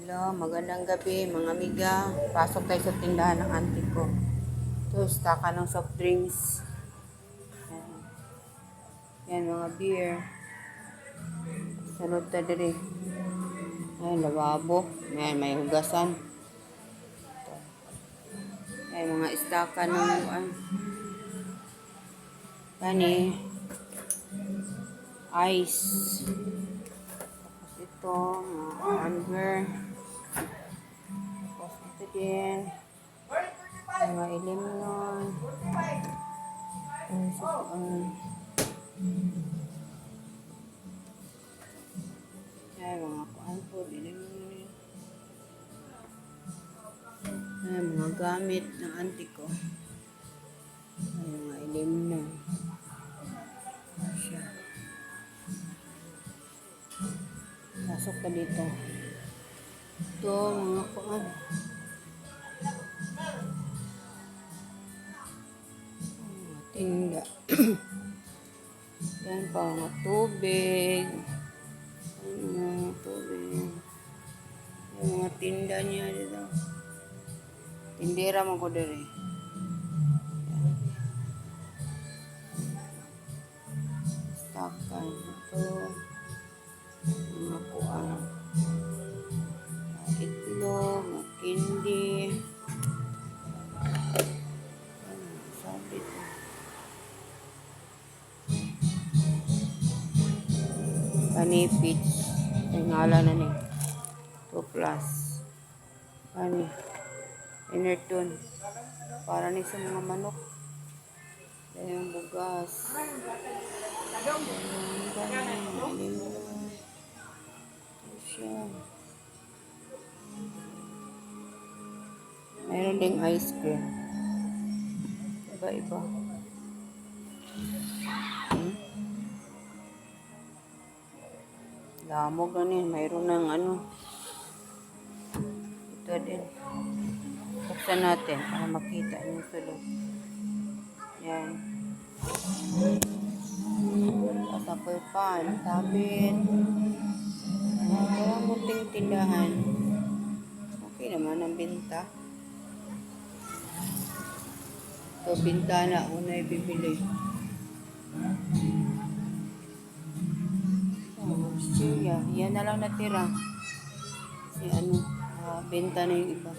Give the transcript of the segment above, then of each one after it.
Hello, magandang gabi mga amiga. Pasok tayo sa tindahan ng auntie ko. Ito, staka ng soft drinks. Yan, yan mga beer. Salud ta diri. Ay, lababo. Yan, may hugasan. Ito. Ay, mga staka ng yani, ice. Tapos ito, mga amber. Tapos ito din. Mga ilimnon. Ay, mga kuan po, ilimnon. Ay, mga gamit ng auntie ko. Ay, mga ilimnon. Siya. Pasok ka dito. Ito, mga kuan. Mga tinda. Yan pa, mga tubig. Mga tubig. Yung mga tinda niya dito. Tindera mo ko diri. Stakan. Ito. Mga kuan. Itlog, mga candy. Sabi ito. Panipit. Ay ngala na ni. 2 plus. Ano? Inerton. Para ni sa mga manok. Dahil yung bugas. Mayroon ding ice cream. Iba-iba. Lamog na niya. Mayroon ng ano. Ito din. Buksan natin para makita yung sulod. Yan. Tapos pan, tabit. Kaya munting tindahan. Okay naman ang binta. Ito, bintana. Una'y bibili. Siya. Yan na lang natira. Kasi ano, benta na yung iba.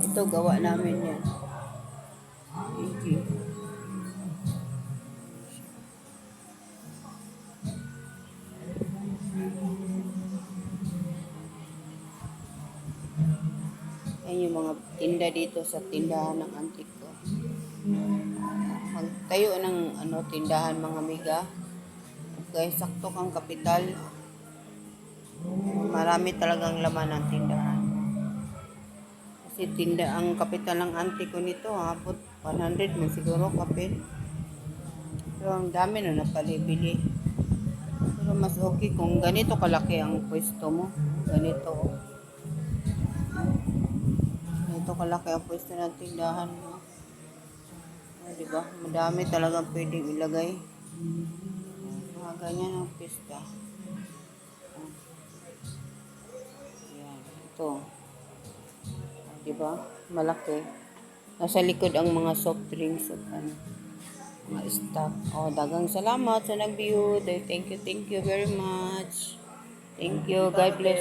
Ito, gawa namin yan. Okay. Yan yung mga tinda dito sa tindahan ng auntie ko. Magtayo ng tindahan mga amiga. Kaya sakto kang kapital. Marami talagang laman ng tindahan. Kasi ang kapital ng auntie ko nito, abot 100 man siguro kapit. Pero ang dami na napalibili. Pero mas okay kung ganito kalaki ang pwesto mo. Ganito. Ganito kalaki ang pwesto ng tindahan mo. Diba? Madami talagang pwedeng ilagay. Mga ganyan ang pista. Ayan. Ito. Diba? Malaki. Nasa likod ang mga soft drinks at mga stock. Dagang salamat sa nag-view. Thank you very much. Thank you. God bless.